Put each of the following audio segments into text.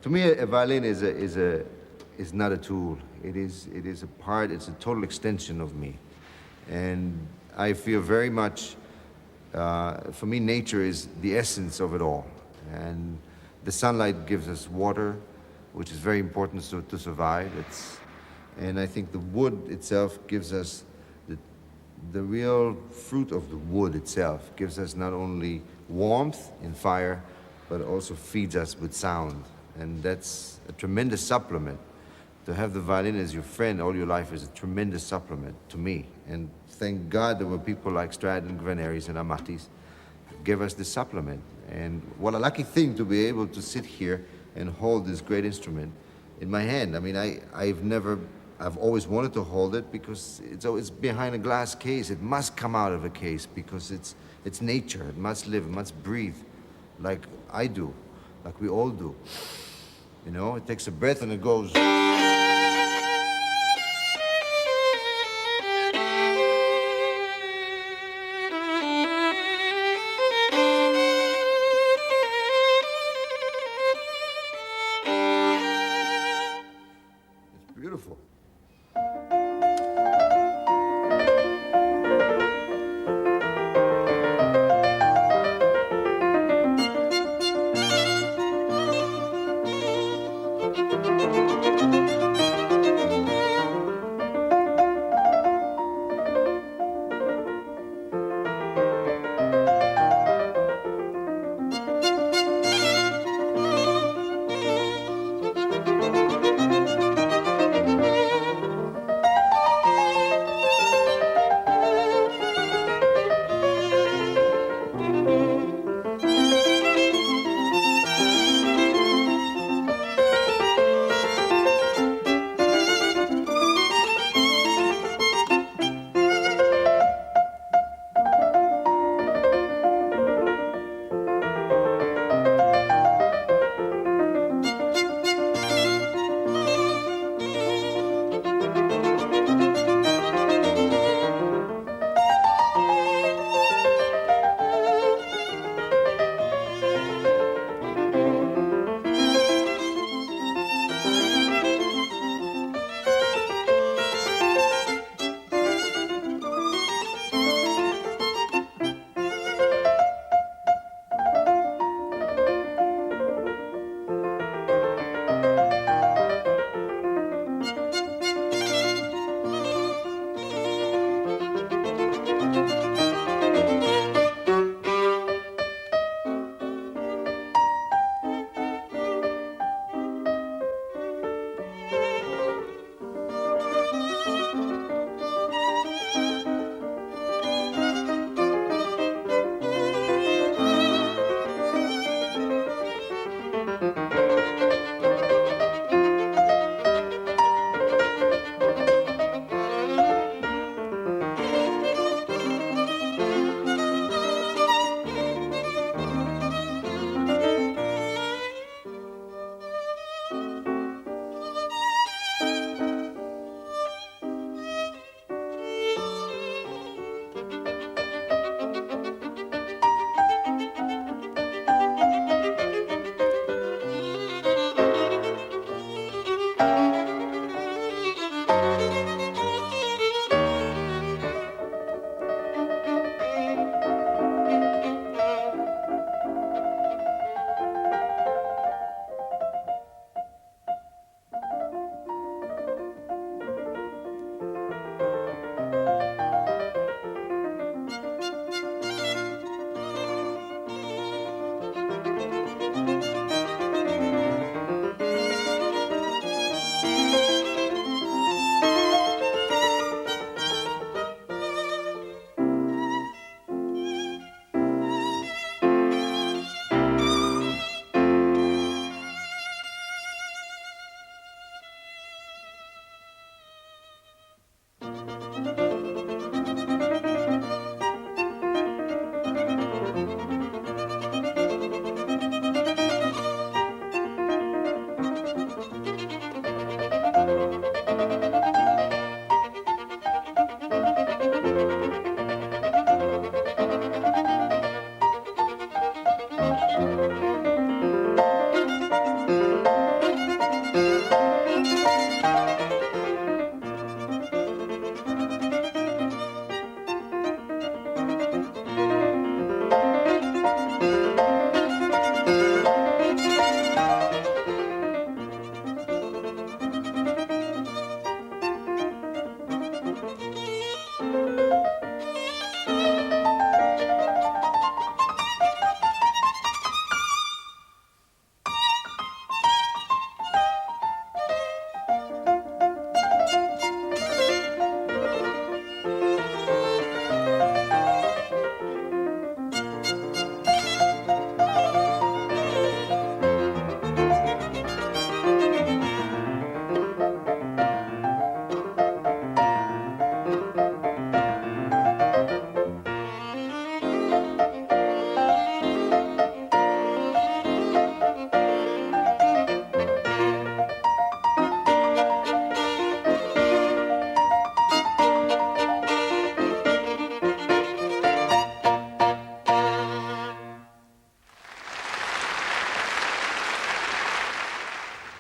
To me, a violin is not a tool. It is a part. It's a total extension of me, and I feel very much. For me, nature is the essence of it all, and the sunlight gives us water, which is very important to survive. And I think the wood itself gives us the the real fruit of the wood itself gives us not only warmth in fire, but also feeds us with sound. And that's a tremendous supplement. To have the violin as your friend all your life is a tremendous supplement to me. And thank God there were people like Stradivari and Amatis that gave us this supplement. And what a lucky thing to be able to sit here and hold this great instrument in my hand. I mean, I've always wanted to hold it because it's always behind a glass case. It must come out of a case because it's nature. It must live, it must breathe like I do, like we all do. You know, it takes a breath and it goes. It's beautiful.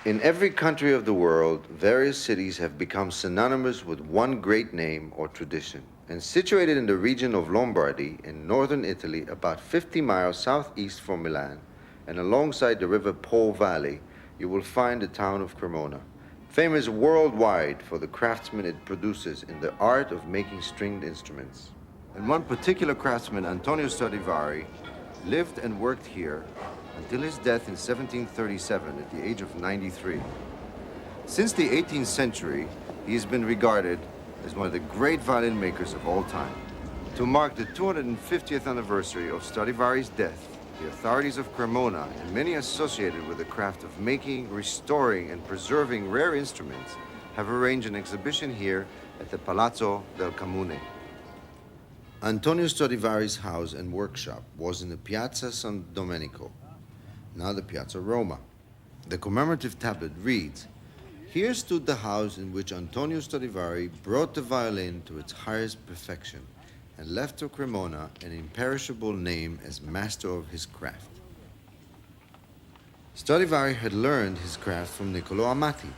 In every country of the world, various cities have become synonymous with one great name or tradition. And situated in the region of Lombardy in northern Italy, about 50 miles southeast from Milan, and alongside the river Po Valley, you will find the town of Cremona, famous worldwide for the craftsmen it produces in the art of making stringed instruments. And one particular craftsman, Antonio Stradivari, lived and worked here until his death in 1737 at the age of 93. Since the 18th century, he has been regarded as one of the great violin makers of all time. To mark the 250th anniversary of Stradivari's death, the authorities of Cremona and many associated with the craft of making, restoring, and preserving rare instruments have arranged an exhibition here at the Palazzo del Comune. Antonio Stradivari's house and workshop was in the Piazza San Domenico, now the Piazza Roma. The commemorative tablet reads, "Here stood the house in which Antonio Stradivari brought the violin to its highest perfection and left to Cremona an imperishable name as master of his craft." Stradivari had learned his craft from Niccolò Amati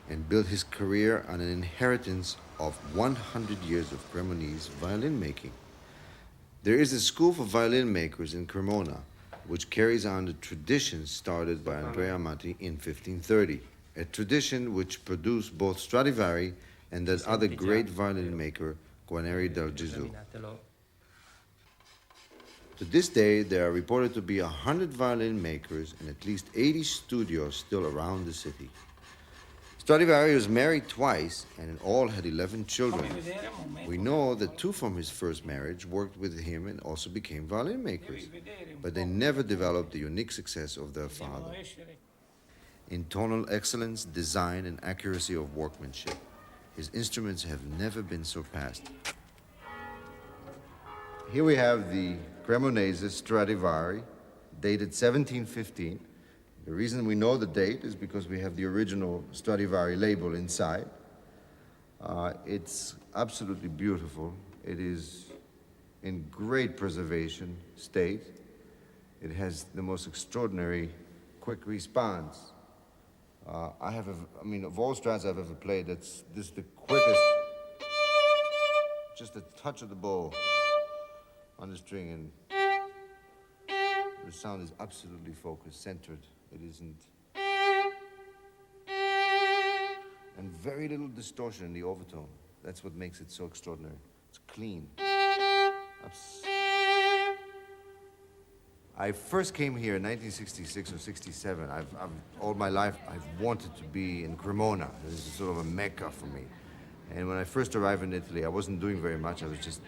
and built his career on an inheritance of 100 years of Cremonese violin making. There is a school for violin makers in Cremona, which carries on the tradition started by Andrea Amati in 1530, a tradition which produced both Stradivari and that other great violin maker, Guarneri del Gesù. To this day, there are reported to be 100 violin makers and at least 80 studios still around the city. Stradivari was married twice and in all had 11 children. We know that 2 from his first marriage worked with him and also became violin makers, but they never developed the unique success of their father. In tonal excellence, design, and accuracy of workmanship, his instruments have never been surpassed. Here we have the Cremonese Stradivari, dated 1715. The reason we know the date is because we have the original Stradivari label inside. It's absolutely beautiful. It is in great preservation state. It has the most extraordinary quick response. Of all Strads I've ever played, this is the quickest, just a touch of the bow on the string and the sound is absolutely focused, centered. It isn't. And very little distortion in the overtone. That's what makes it so extraordinary. It's clean. I first came here in 1966 or 67. All my life, I've wanted to be in Cremona. This is sort of a mecca for me. And when I first arrived in Italy, I wasn't doing very much. I was just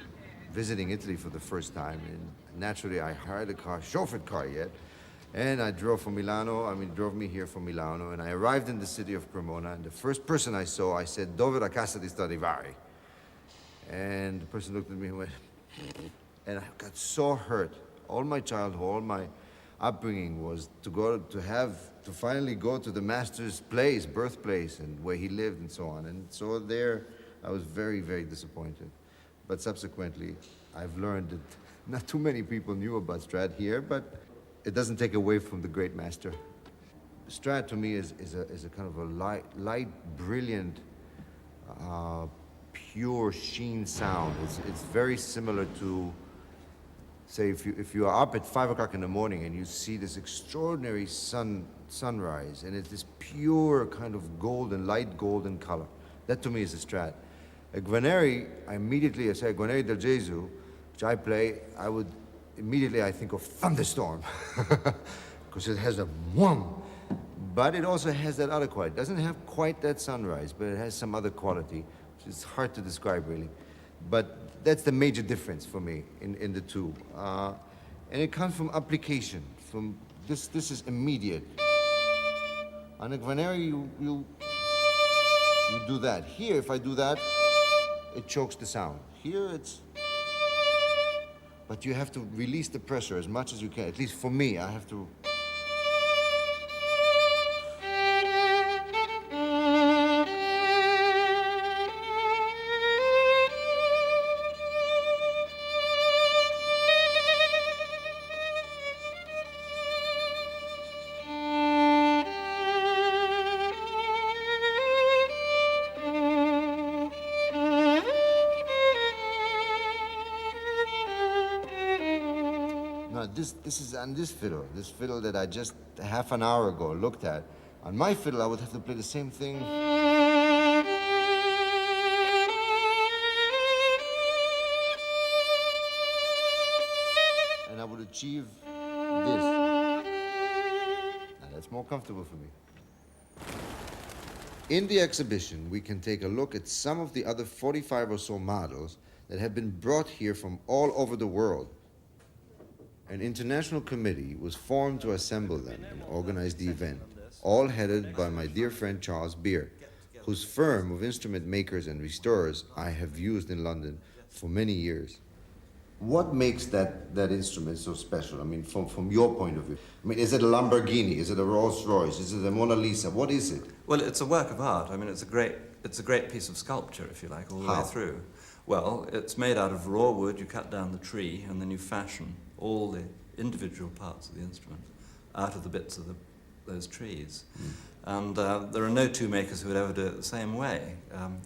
visiting Italy for the first time. And naturally, I hired a car, chauffeured car yet, and I drove from Milano. Drove me here from Milano. And I arrived in the city of Cremona, and the first person I saw, I said, "Dove la casa di Stradivari?" And the person looked at me and went, and I got so hurt. All my childhood, all my upbringing was to finally go to the master's place, birthplace, and where he lived and so on. And so there, I was very, very disappointed. But subsequently, I've learned that not too many people knew about Strad here, but it doesn't take away from the great master. Strad to me is a kind of a light, brilliant, pure sheen sound. It's very similar to, say, if you are up at 5 o'clock in the morning and you see this extraordinary sunrise, and it's this pure kind of golden, light golden color. That to me is a Strad. At Guarneri, I say Guarneri del Gesù, which I play, I think of thunderstorm, because it has a whum, but it also has that other quality. It doesn't have quite that sunrise, but it has some other quality, which is hard to describe really. But that's the major difference for me in the two. And it comes from application, from this is immediate. On a Guarneri, you do that. Here, if I do that, it chokes the sound. Here, but you have to release the pressure as much as you can. At least for me, I have to. this is on this fiddle that I just half an hour ago looked at. On my fiddle, I would have to play the same thing. And I would achieve this. Now that's more comfortable for me. In the exhibition, we can take a look at some of the other 45 or so models that have been brought here from all over the world. An international committee was formed to assemble them and organize the event, all headed by my dear friend Charles Beer, whose firm of instrument makers and restorers I have used in London for many years. What makes that instrument so special? I mean, from your point of view. I mean, is it a Lamborghini? Is it a Rolls Royce? Is it a Mona Lisa? What is it? Well, it's a work of art. I mean, it's a great piece of sculpture, if you like, all the way through. Well, it's made out of raw wood. You cut down the tree, and then you fashion all the individual parts of the instrument out of the bits of those trees. And there are no two makers who would ever do it the same way,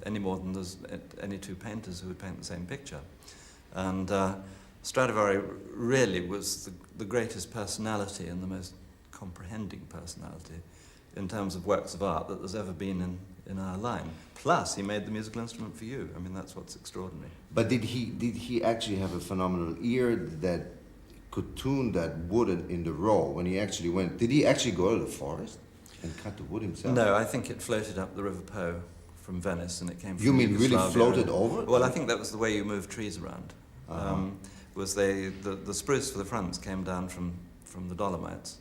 any more than there's any two painters who would paint the same picture. And Stradivari really was the greatest personality and the most comprehending personality in terms of works of art that there's ever been in our line. Plus, he made the musical instrument for you. I mean, that's what's extraordinary. But did he actually have a phenomenal ear that could tune that wood in the raw when he actually went? Did he actually go to the forest and cut the wood himself? No, I think it floated up the River Po from Venice, and it came from You mean Yugoslavia. really floated over? Well, I think that was the way you moved trees around. The spruce for the fronts came down from the Dolomites,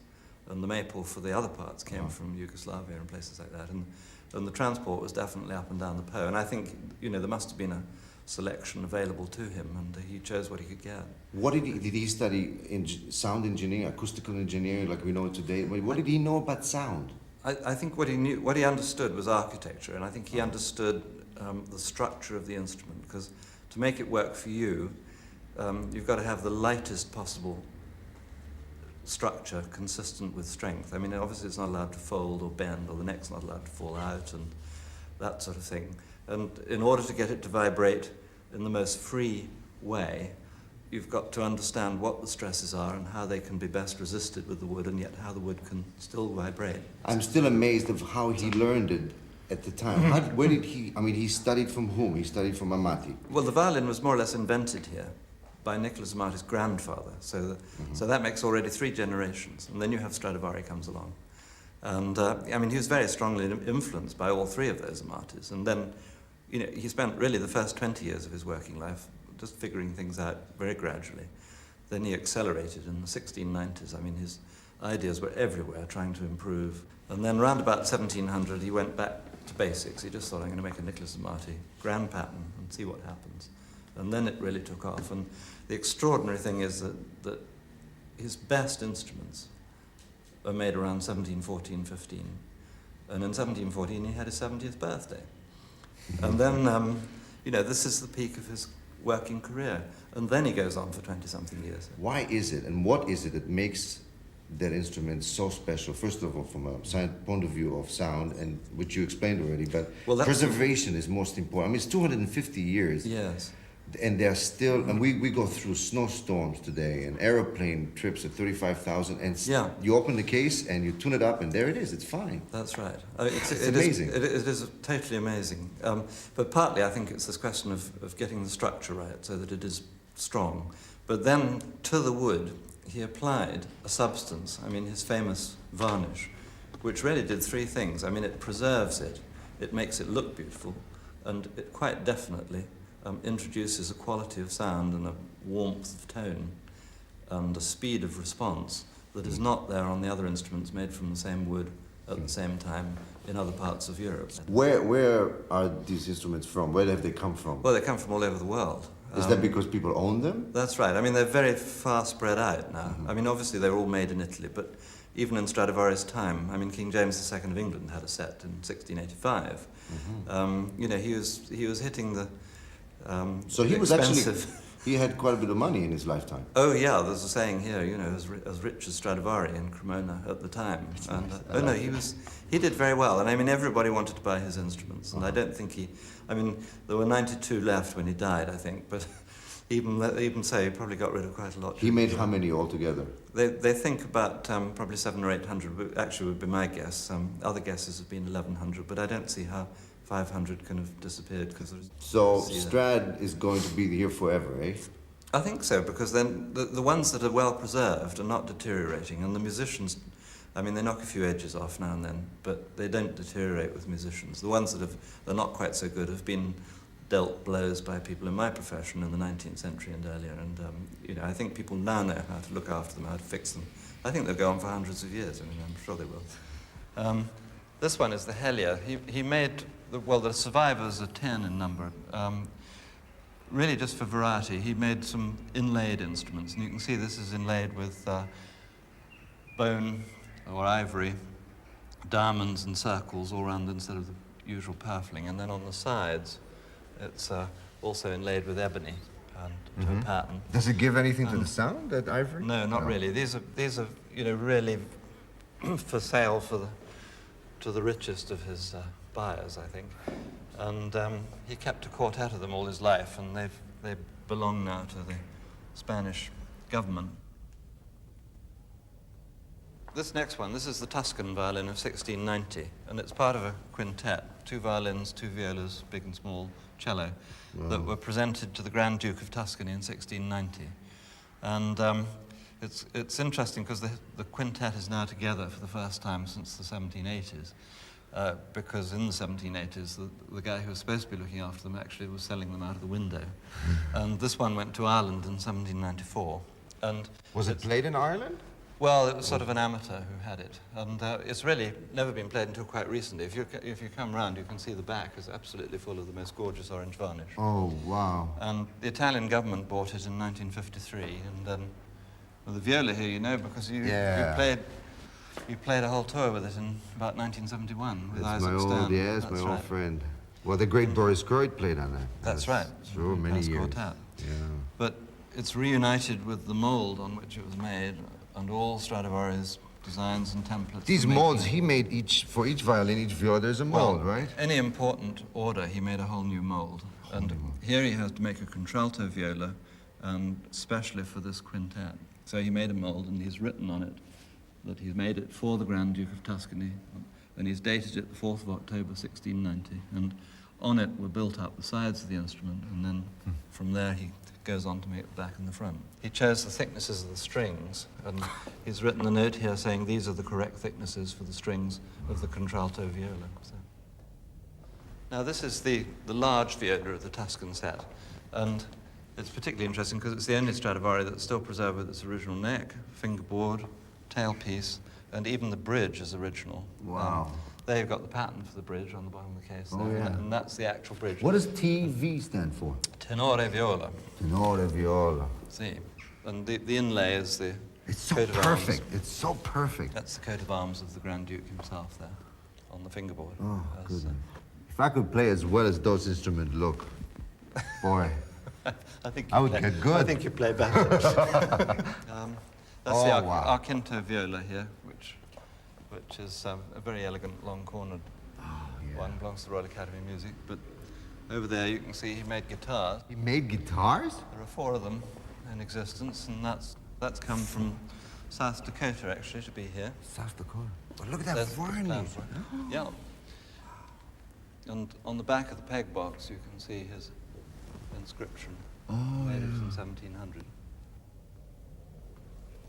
and the maple for the other parts came from Yugoslavia and places like that. And the transport was definitely up and down the Po. And I think, there must have been a selection available to him, and he chose what he could get. Did he study sound engineering, acoustical engineering, like we know it today? What did he know about sound? I think what he understood was architecture, and I think he understood the structure of the instrument, because to make it work for you, you've got to have the lightest possible structure consistent with strength. I mean, obviously it's not allowed to fold or bend, or the neck's not allowed to fall out, and that sort of thing. And in order to get it to vibrate in the most free way, you've got to understand what the stresses are and how they can be best resisted with the wood, and yet how the wood can still vibrate. I'm still amazed of how he learned it at the time. Where did he studied from whom? He studied from Amati. Well, the violin was more or less invented here by Nicholas Amati's grandfather, so that makes already 3 generations, and then you have Stradivari comes along. And he was very strongly influenced by all 3 of those Amatis, and then he spent really the first 20 years of his working life just figuring things out very gradually. Then he accelerated in the 1690s. I mean, his ideas were everywhere, trying to improve. And then around about 1700, he went back to basics. He just thought, I'm going to make a Nicholas Amati grand pattern and see what happens. And then it really took off. And the extraordinary thing is that his best instruments are made around 1714, 15. And in 1714, he had his 70th birthday. And then, this is the peak of his working career. And then he goes on for 20-something years. Why is it, and what is it that makes that instrument so special? First of all, from a point of view of sound, and which you explained already, but preservation is most important. I mean, it's 250 years. Yes. And they're still, and we go through snowstorms today and aeroplane trips at 35,000, and you open the case and you tune it up and there it is, it's fine. That's right. It's amazing. It is totally amazing. But partly I think it's this question of getting the structure right so that it is strong. But then to the wood, he applied a substance, his famous varnish, which really did 3 things. It preserves it, it makes it look beautiful, and it quite definitely introduces a quality of sound and a warmth of tone and a speed of response that is not there on the other instruments made from the same wood at the same time in other parts of Europe. Where are these instruments from? Where have they come from? Well, they come from all over the world. Is that because people own them? That's right. They're very far spread out now. Obviously they're all made in Italy, but even in Stradivari's time, King James II of England had a set in 1685. He was hitting the so he was expensive. He had quite a bit of money in his lifetime. Oh yeah, there's a saying here, as rich as Stradivari in Cremona at the time. And he did very well, and everybody wanted to buy his instruments, and I don't think there were 92 left when he died, I think, but Even so, he probably got rid of quite a lot. He made how many altogether? They think about probably 700 or 800, but actually would be my guess. Other guesses have been 1,100, but I don't see how 500 can have disappeared because. So Strad is going to be here forever, eh? I think so, because then the ones that are well preserved are not deteriorating, and the musicians, I mean, they knock a few edges off now and then, but they don't deteriorate with musicians. The ones that are not quite so good have been dealt blows by people in my profession in the 19th century and earlier, and I think people now know how to look after them, how to fix them. I think they'll go on for hundreds of years. I mean, I'm sure they will. This one is the Helia. He made the survivors are 10 in number. Really, just for variety, he made some inlaid instruments, and you can see this is inlaid with bone or ivory, diamonds and circles all round instead of the usual purfling, and then on the sides it's also inlaid with ebony and to a pattern. Does it give anything to the sound, that ivory? No, not really. These are really for sale to the richest of his buyers, I think. And he kept a quartet of them all his life, and they belong now to the Spanish government. This next one, this is the Tuscan violin of 1690, and it's part of a quintet, 2 violins, 2 violas, big and small, cello, that were presented to the Grand Duke of Tuscany in 1690. And it's interesting because the quintet is now together for the first time since the 1780s, because in the 1780s, the guy who was supposed to be looking after them actually was selling them out of the window. And this one went to Ireland in 1794. And was it played in Ireland? Well, it was sort of an amateur who had it, and it's really never been played until quite recently. If you come round, you can see the back is absolutely full of the most gorgeous orange varnish. Oh, wow. And the Italian government bought it in 1953, and the viola here, because you played a whole tour with it in about 1971 with Isaac Stern. My old friend. Well, the great Boris Groyd played on that. That's right. For many years. Quartet. Yeah. But it's reunited with the mold on which it was made, and all Stradivari's designs and templates. These molds he made for each violin, each viola, there's a mold, right? Any important order, he made a whole new mold. And here he has to make a contralto viola, and especially for this quintet. So he made a mold, and he's written on it that he's made it for the Grand Duke of Tuscany, and he's dated it the 4th of October, 1690. And on it were built up the sides of the instrument, and then from there he goes on to make the back and the front. He chose the thicknesses of the strings, and he's written a note here saying these are the correct thicknesses for the strings of the contralto viola. So. Now this is the large viola of the Tuscan set, and it's particularly interesting because it's the only Stradivari that's still preserved with its original neck, fingerboard, tailpiece, and even the bridge is original. Wow. There you've got the pattern for the bridge on the bottom of the case. Oh, there, yeah. And that's the actual bridge. What does TV stand for? Tenore viola. Tenore viola. See, and the inlay is the It's so coat of perfect. arms. It's so perfect. That's the coat of arms of the Grand Duke himself there, on the fingerboard. Oh, goodness. If I could play as well as those instruments look, boy, I think I would get good. I think you play better. That's the wow. Arquinto viola here, which is a very elegant, long-cornered one, belongs to the Royal Academy of Music. But over there you can see he made guitars. He made guitars? There are 4 of them in existence, and that's come from South Dakota, actually, to be here. South Dakota. Oh, look at that There's the varnish. plan for it. Yeah. And on the back of the peg box you can see his inscription, dated from 1700.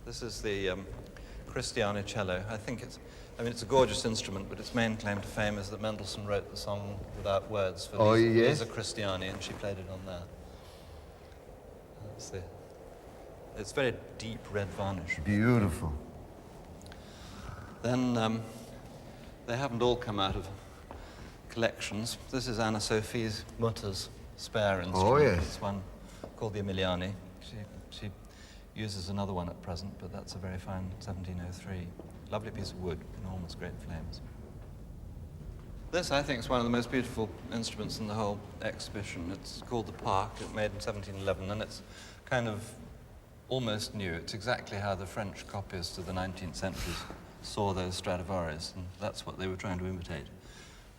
This is the Cristiani cello. It's a gorgeous instrument, but its main claim to fame is that Mendelssohn wrote the song without words for Lisa Cristiani, and she played it on that. It's very deep red varnish. Beautiful. Then they haven't all come out of collections. This is Anna Sophie's Mutter's spare instrument. Oh, yes. It's one called the Emiliani. She uses another one at present, but that's a very fine 1703. Lovely piece of wood, enormous great flames. This, I think, is one of the most beautiful instruments in the whole exhibition. It's called the Park. It was made in 1711, and it's kind of almost new. It's exactly how the French copyists of the 19th century saw those Stradivari's, and that's what they were trying to imitate.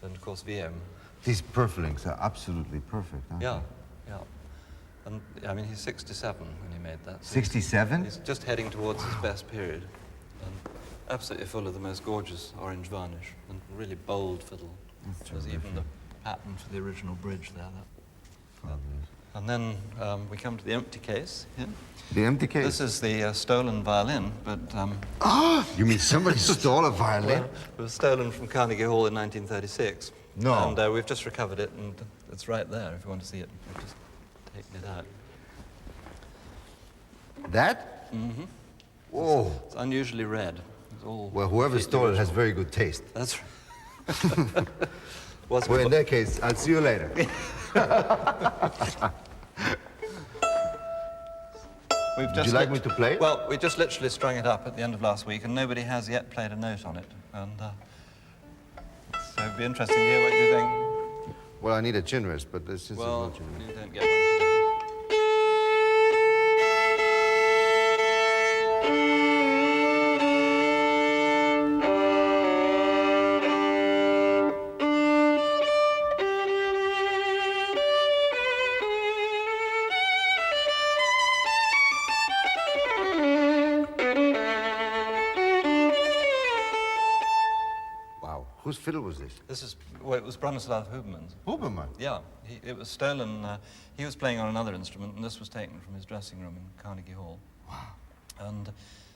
And of course, VM. These purflings are absolutely perfect, aren't Yeah, yeah. And I mean, he's 67 when he made that. So 67? He's just heading towards his best period. And absolutely full of the most gorgeous orange varnish and really bold fiddle. There's even the pattern for the original bridge there. And then we come to the empty case here. The empty case? This is the stolen violin, but... You mean somebody stole a violin? Well, it was stolen from Carnegie Hall in 1936. No. And we've just recovered it, and it's right there if you want to see it. We've just taken it out. That? Mm-hmm. Whoa. It's unusually red. It's all Well, whoever stole it has very good taste. That's right. Well, in that case, I'll see you later. Would you like me to play it? Well, we just literally strung it up at the end of last week, and nobody has yet played a note on it. And so it'd be interesting to hear what you think. Well, I need a chin rest, but this is Well, a chin rest. you don't get one today. Whose fiddle was this? This is, well, it was Bronislaw Huberman's. Huberman? Yeah, it was stolen. He was playing on another instrument, and this was taken from his dressing room in Carnegie Hall. Wow. And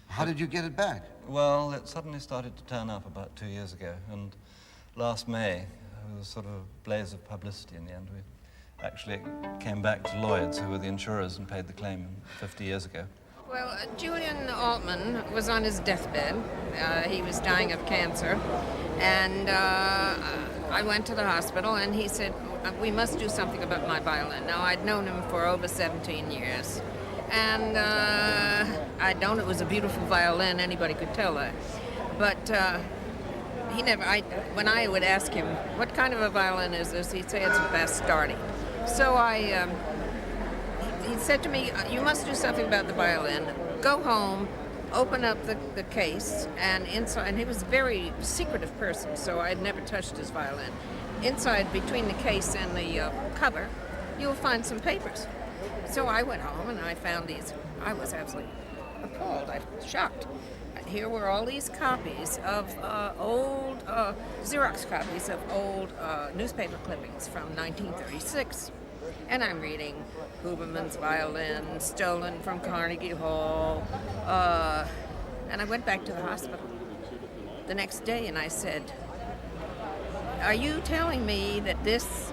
how did you get it back? Well, it suddenly started to turn up about 2 years ago, and last May, there was a sort of blaze of publicity in the end. We actually came back to Lloyd's, who were the insurers and paid the claim 50 years ago. Well, Julian Altman was on his deathbed. He was dying of cancer. And I went to the hospital, and he said, we must do something about my violin. Now, I'd known him for over 17 years. And I'd known it was a beautiful violin. Anybody could tell that. But he never, when I would ask him, what kind of a violin is this? He'd say it's a Bastardi. So he said to me, you must do something about the violin. Go home, open up the case, and inside, and he was a very secretive person, so I'd never touched his violin. Inside, between the case and the cover, you'll find some papers. So I went home and I found these. I was absolutely appalled. I was shocked. Here were all these copies of old, Xerox copies of old newspaper clippings from 1936. And I'm reading Huberman's violin, stolen from Carnegie Hall. And I went back to the hospital the next day and I said, are you telling me that this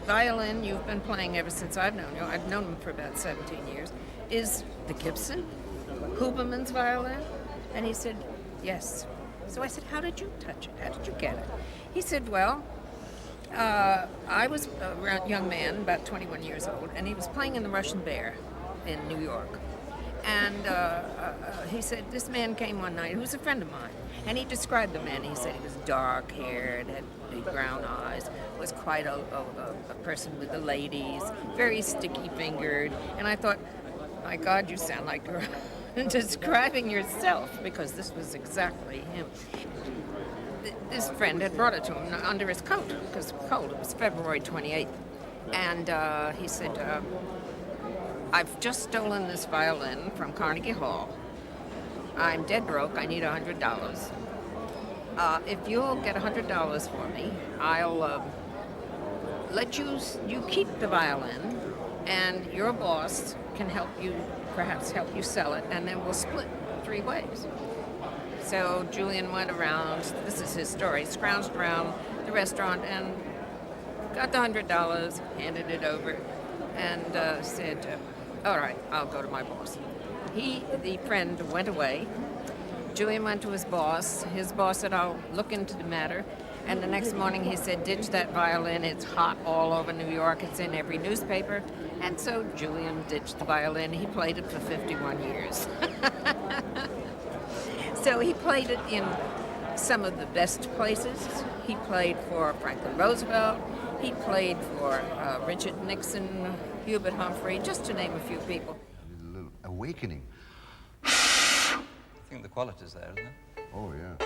violin you've been playing ever since I've known you, I've known him for about 17 years, is the Gibson, Huberman's violin? And he said, yes. So I said, how did you touch it? How did you get it? He said, well, I was a young man, about 21 years old, and he was playing in the Russian Bear in New York. And he said, this man came one night, who was a friend of mine, and he described the man. He said he was dark-haired, had big brown eyes, was quite a person with the ladies, very sticky-fingered. And I thought, my God, you sound like you're describing yourself, because this was exactly him. This friend had brought it to him under his coat, because it was cold. It was February 28th. And he said, I've just stolen this violin from Carnegie Hall. I'm dead broke. I need $100. If you'll get $100 for me, I'll let you keep the violin, and your boss can help you, perhaps help you sell it, and then we'll split 3 ways. So Julian went around, this is his story, scrounged around the restaurant and got the $100, handed it over, and said, all right, I'll go to my boss. The friend went away. Julian went to his boss. His boss said, I'll look into the matter. And the next morning he said, ditch that violin. It's hot all over New York. It's in every newspaper. And so Julian ditched the violin. He played it for 51 years. So he played it in some of the best places. He played for Franklin Roosevelt. He played for Richard Nixon, Hubert Humphrey, just to name a few people. A little awakening. I think the quality's there, isn't it? Oh, yeah.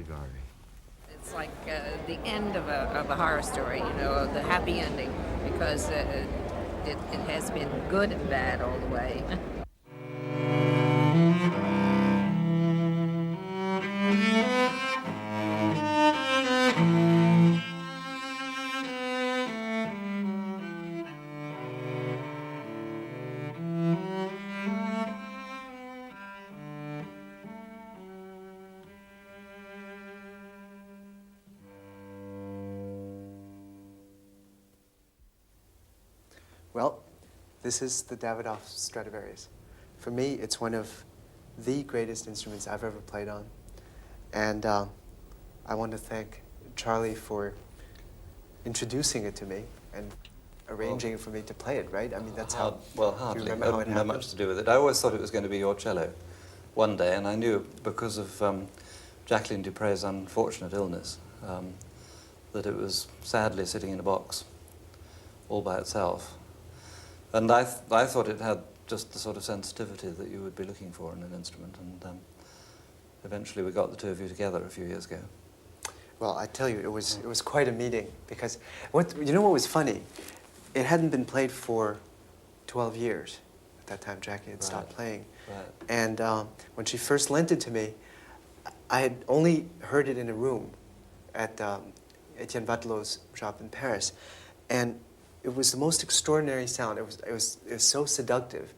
Stradivari. It's like the end of a horror story, you know, the happy ending, because it has been good and bad all the way. Well, this is the Davidoff Stradivarius. For me, it's one of the greatest instruments I've ever played on. And I want to thank Charlie for introducing it to me and arranging it for me to play it, right? I mean, that's how... Well, Do hardly. you remember how it didn't have happened? much to do with it. I always thought it was going to be your cello one day, and I knew because of Jacqueline Dupre's unfortunate illness that it was sadly sitting in a box all by itself. And I thought it had just the sort of sensitivity that you would be looking for in an instrument, and eventually we got the two of you together a few years ago. Well, I tell you, it was quite a meeting, because you know what was funny? It hadn't been played for 12 years. At that time, Jackie had stopped playing. Right. And when she first lent it to me, I had only heard it in a room at Etienne Vatelot's shop in Paris. And it was the most extraordinary sound. It was so seductive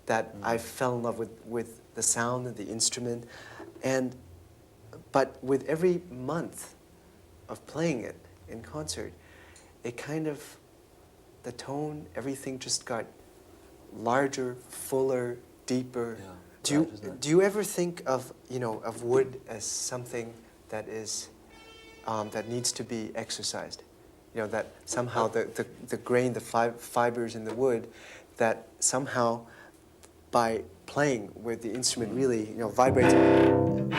that I fell in love with the sound of the instrument. But with every month of playing it in concert, it kind of, the tone, everything just got larger, fuller, deeper. Yeah, Do you ever think of wood as something that is that needs to be exercised? You know, that somehow the grain, the fibers in the wood, that somehow by playing with the instrument really, vibrates. When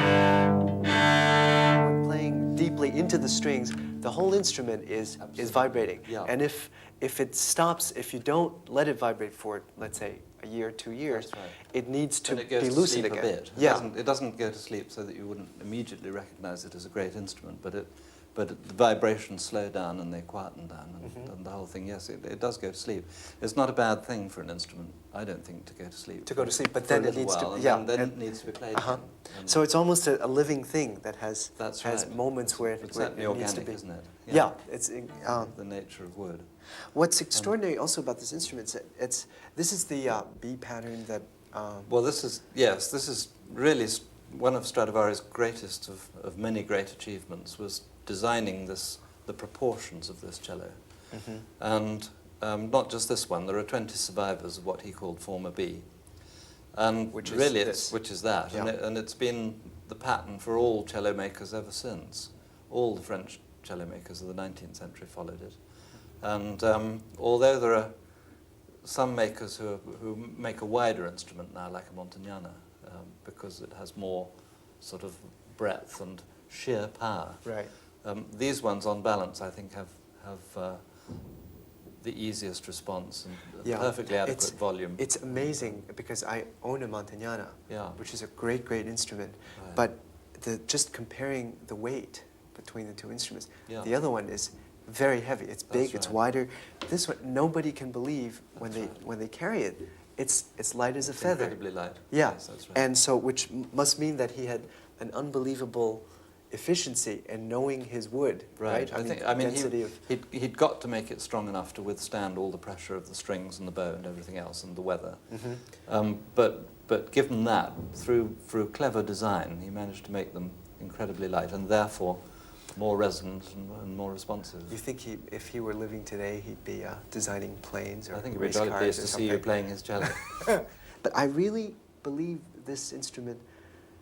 playing deeply into the strings, the whole instrument is vibrating. Yeah. And if it stops, if you don't let it vibrate for, let's say, a year, 2 years, That's right. it needs to And it goes be to loosened sleep again. a bit. Yeah. It doesn't go to sleep so that you wouldn't immediately recognize it as a great instrument, but the vibrations slow down and they quieten down, and the whole thing, yes, it does go to sleep. It's not a bad thing for an instrument, I don't think, to go to sleep. To go to sleep, but for then a it little needs to, while, and yeah. then it needs to be played again. And So it's almost a living thing that has That's right. moments where It's where certainly it needs to organic, be. isn't it? Yeah, it's the nature of wood. what's extraordinary also about this instrument is this is the B pattern that. Well, this is really one of Stradivari's greatest of many great achievements, was designing the proportions of this cello. And not just this one, there are 20 survivors of what he called Former B. And Which is really, this. which is that. Yeah. And it's been the pattern for all cello makers ever since. All the French cello makers of the 19th century followed it. And although there are some makers who make a wider instrument now, like a Montagnana, because it has more sort of breadth and sheer power. Right. These ones, on balance, I think have the easiest response and Yeah. perfectly adequate volume. It's amazing because I own a Montagnana, Yeah. which is a great instrument. Right. But just comparing the weight between the two instruments, Yeah. the other one is very heavy. It's big. That's It's right. wider. This one, nobody can believe when That's they right. when they carry it. It's light as a It's feather. incredibly light. Yeah. Yes, that's right. And so, which must mean that he had an unbelievable efficiency in knowing his wood, right? I mean, density of. he'd got to make it strong enough to withstand all the pressure of the strings and the bow and everything else and the weather. But given that, through clever design, he managed to make them incredibly light and therefore more resonant and more responsive. You think if he were living today, he'd be designing planes or I think he'd be race jolly cars pleased or to see something. you playing his cello. But I really believe this instrument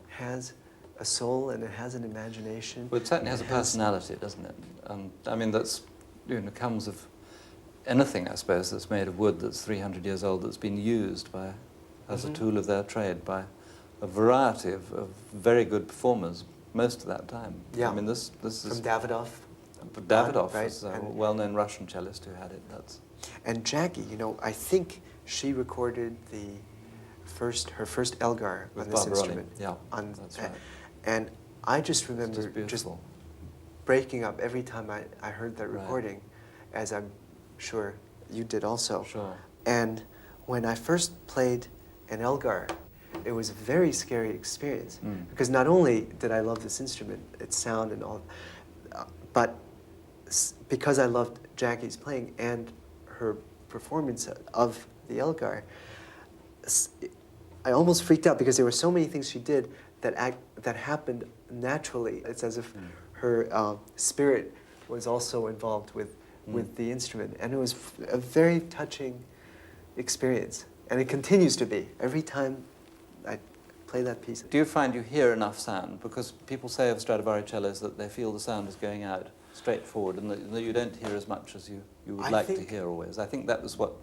has a soul and it has an imagination. Well, it certainly has a personality, doesn't it? And I mean, that's, comes of anything, I suppose, that's made of wood that's 300 years old, that's been used as a tool of their trade by a variety of very good performers most of that time. Yeah. I mean, this From is... Davidoff. Davidoff right? was a And- well-known Russian cellist who had it. And Jackie, I think she recorded her first Elgar With on this Barbaroli, instrument. yeah, that's right. And I just It's remember just beautiful. breaking up every time I heard that Right. recording, as I'm sure you did also. Sure. And when I first played an Elgar, it was a very scary experience because not only did I love this instrument, its sound and all, but because I loved Jackie's playing and her performance of the Elgar, I almost freaked out because there were so many things she did that happened naturally. It's as if her spirit was also involved with the instrument, and it was a very touching experience, and it continues to be every time I play that piece. Do you find you hear enough sound? Because people say of Stradivari cellos that they feel the sound is going out straight forward and that you don't hear as much as you would like to hear always. I think that was what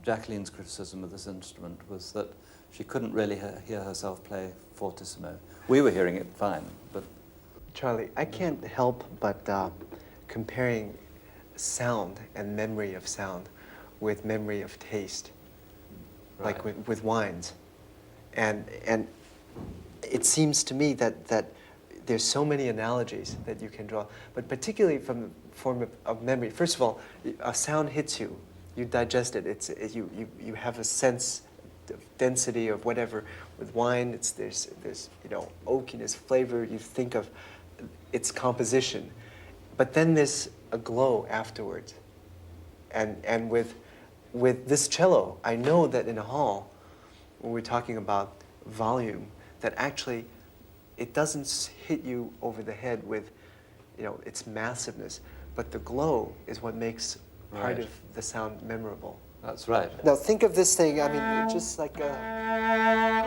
Jacqueline's criticism of this instrument was, that she couldn't really hear herself play fortissimo. We were hearing it fine, but... Charlie, I can't help but comparing sound and memory of sound with memory of taste, Right. like with wines. And it seems to me that there's so many analogies that you can draw, but particularly from the form of memory. First of all, a sound hits you, you digest it. You have a sense of density of whatever. With wine, there's oakiness, flavor. You think of its composition, but then there's a glow afterwards. And with this cello, I know that in a hall, when we're talking about volume, that actually it doesn't hit you over the head with, its massiveness, but the glow is what makes part of the sound memorable. That's right. Now think of this thing, I mean, just like a...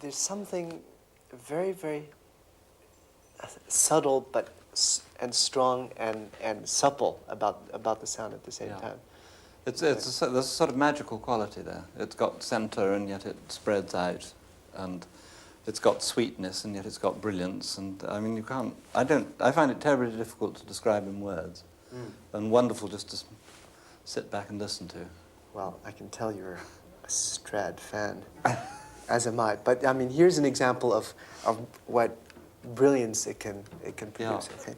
There's something very, very subtle and strong and supple about the sound at the same time. There's a sort of magical quality there. It's got center and yet it spreads out, and it's got sweetness and yet it's got brilliance. And I mean, I find it terribly difficult to describe in words, and wonderful just to sit back and listen to. Well, I can tell you're a Strad fan, as am I. But I mean, here's an example of what brilliance it can produce. Yeah. Okay.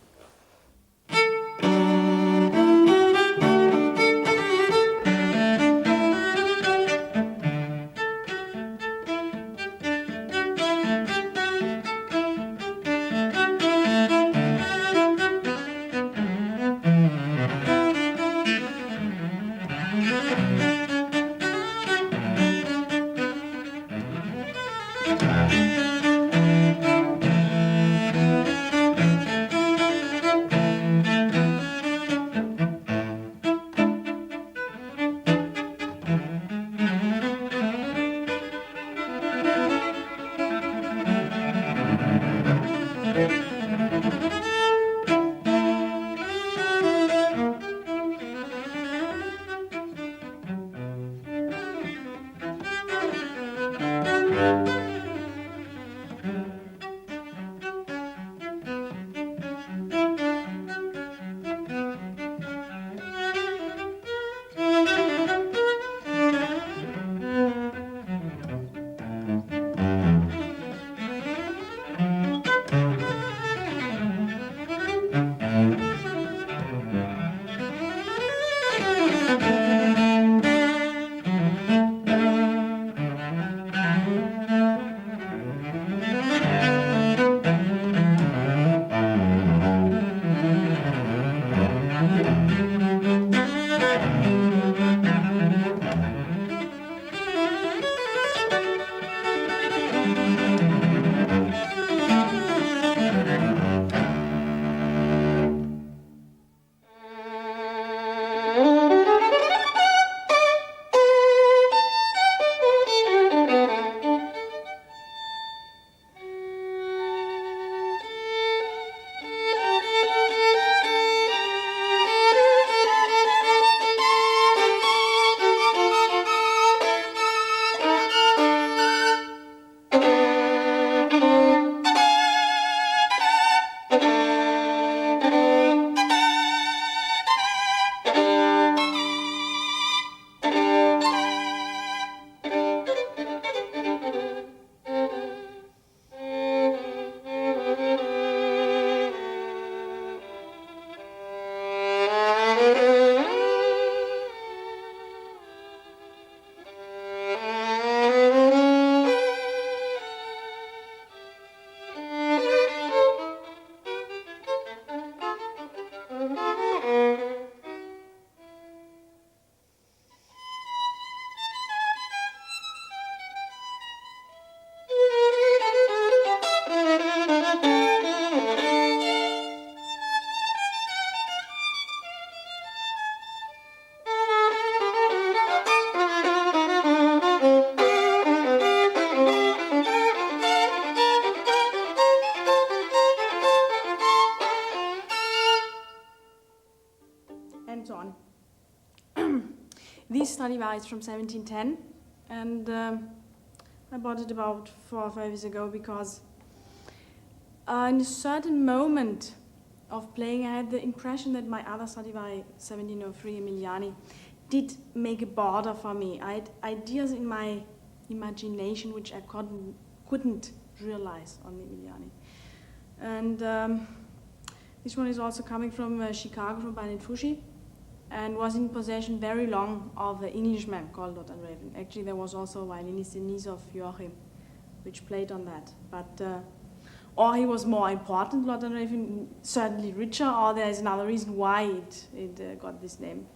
This Stradivari is from 1710, and I bought it about 4 or 5 years ago because in a certain moment of playing, I had the impression that my other Stradivari, 1703 Emiliani, did make a border for me. I had ideas in my imagination which I couldn't realize on the Emiliani. And this one is also coming from Chicago, from Barnett Fushi, and was in possession very long of an Englishman called Lord Raven. Actually, there was also a violinist, the niece of Joachim, which played on that. But or he was more important, Lord Raven, certainly richer, or there is another reason why it got this name.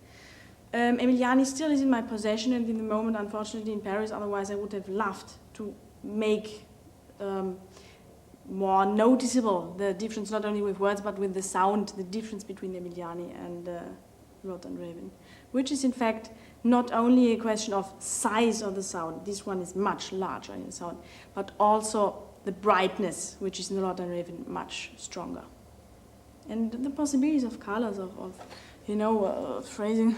Emiliani still is in my possession, and in the moment, unfortunately, in Paris. Otherwise, I would have loved to make more noticeable the difference, not only with words, but with the sound, the difference between Emiliani and Lord Raven, which is in fact not only a question of size of the sound, this one is much larger in sound, but also the brightness, which is in the Lord Raven much stronger. And the possibilities of colors, of phrasing.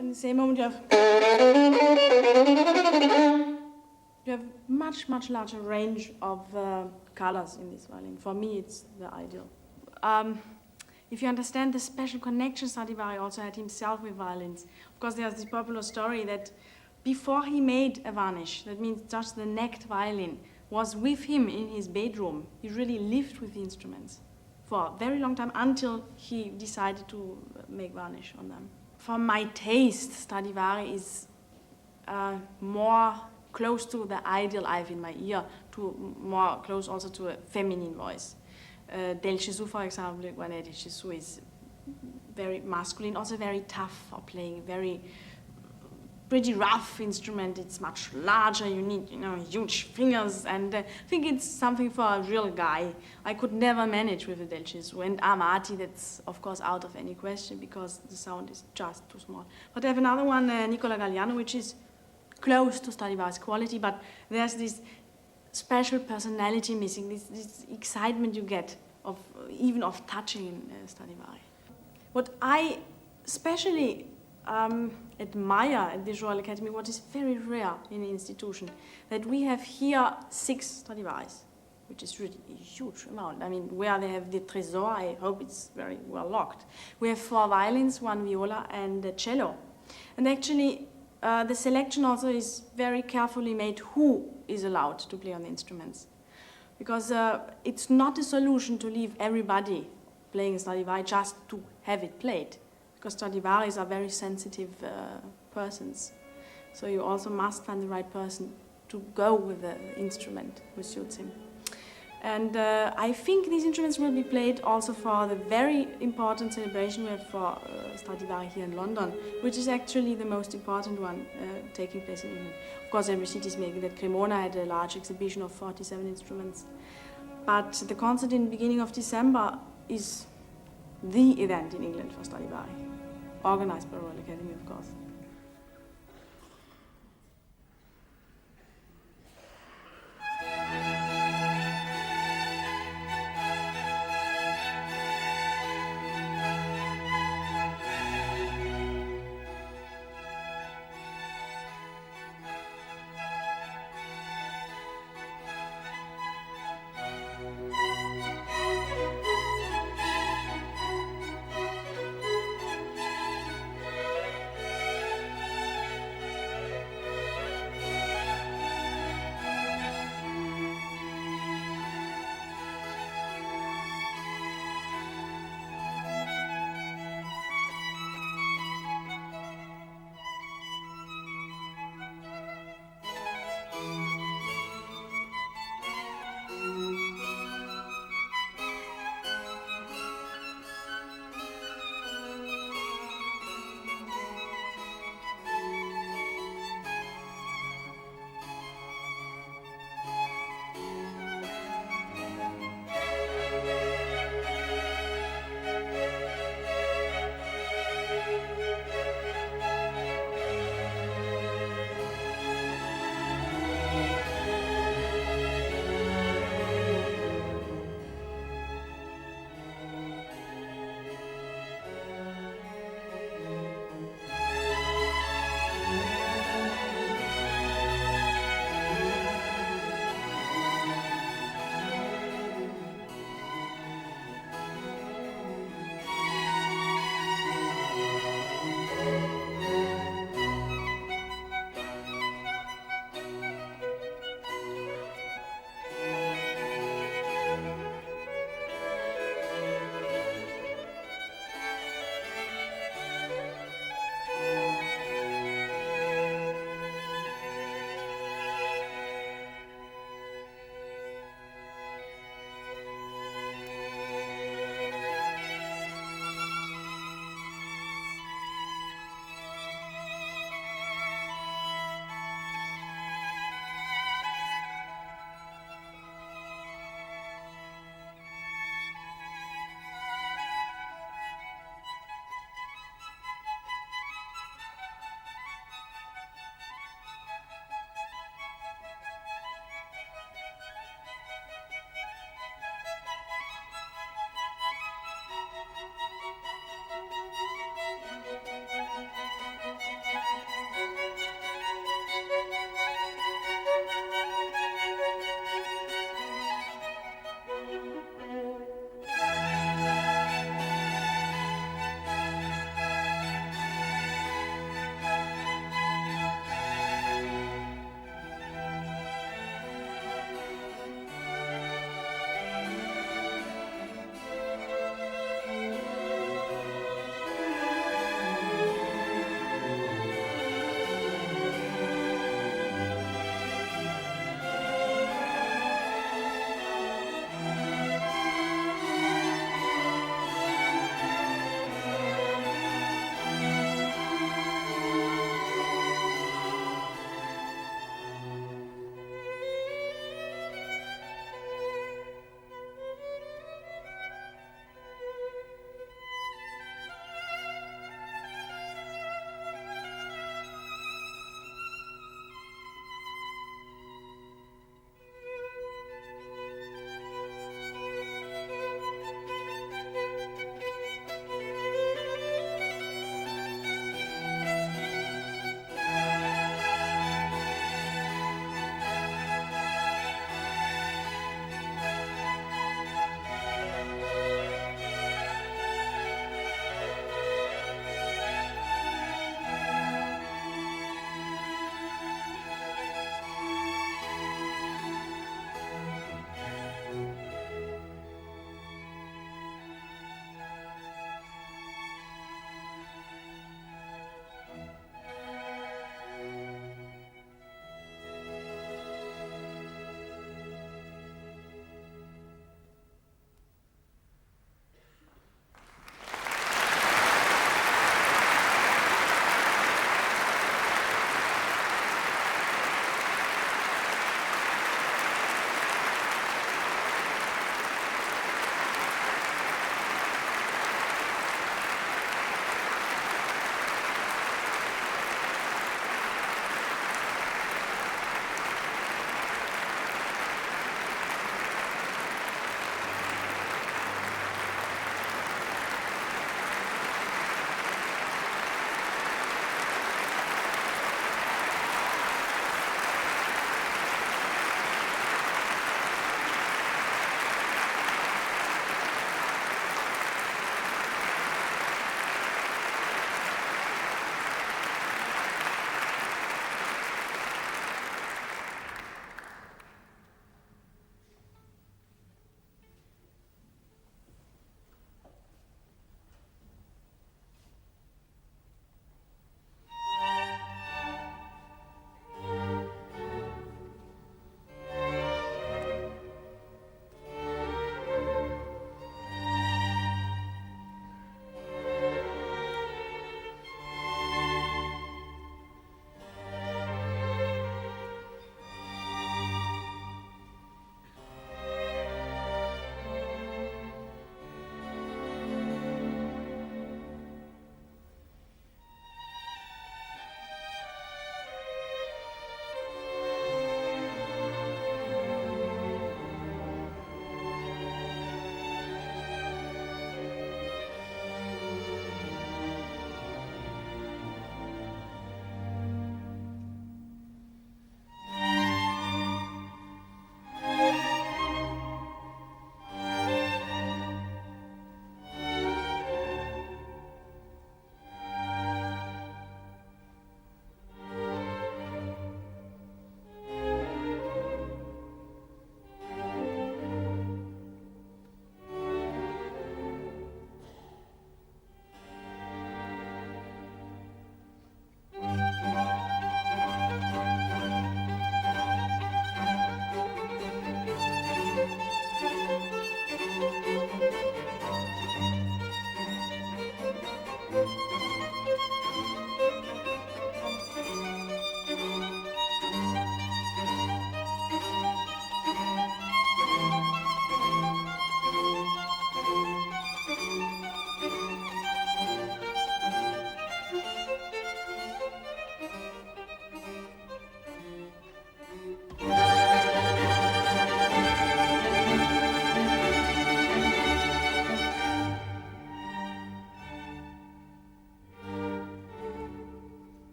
In the same moment you have much larger range of colors in this violin. For me, it's the ideal. If you understand the special connection Stradivari also had himself with violins, of course there's this popular story that before he made a varnish, that means just the necked violin, was with him in his bedroom. He really lived with the instruments for a very long time until he decided to make varnish on them. For my taste, Stradivari is more close to the ideal I have in my ear, to more close also to a feminine voice. Del Gesù, for example, Guarneri del Gesù is very masculine, also very tough for playing, pretty rough instrument. It's much larger, you need, huge fingers, and I think it's something for a real guy. I could never manage with a Del Gesù, and Amati, that's of course out of any question because the sound is just too small. But I have another one, Nicola Galliano, which is close to Stradivari's quality, but there's this special personality missing, this excitement you get even of touching Stradivari. What I especially admire at this Royal Academy, what is very rare in an institution, that we have here 6 Stradivaris, which is really a huge amount. I mean, where they have the Tresor, I hope it's very well locked. We have 4 violins, 1 viola, and a cello. And actually, the selection also is very carefully made who is allowed to play on the instruments. Because it's not a solution to leave everybody playing Stradivari just to have it played. Because Stradivaris are very sensitive persons. So you also must find the right person to go with the instrument who suits him. And I think these instruments will be played also for the very important celebration we have for Stradivari here in London, which is actually the most important one taking place in England. Of course, every city is making that. Cremona had a large exhibition of 47 instruments. But the concert in the beginning of December is the event in England for Stradivari, organized by Royal Academy, of course.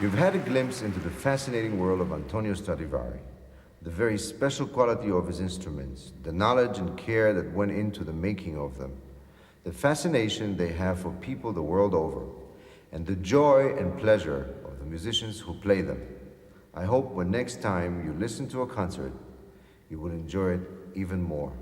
You've had a glimpse into the fascinating world of Antonio Stradivari, the very special quality of his instruments, the knowledge and care that went into the making of them, the fascination they have for people the world over, and the joy and pleasure of the musicians who play them. I hope when next time you listen to a concert, you will enjoy it even more.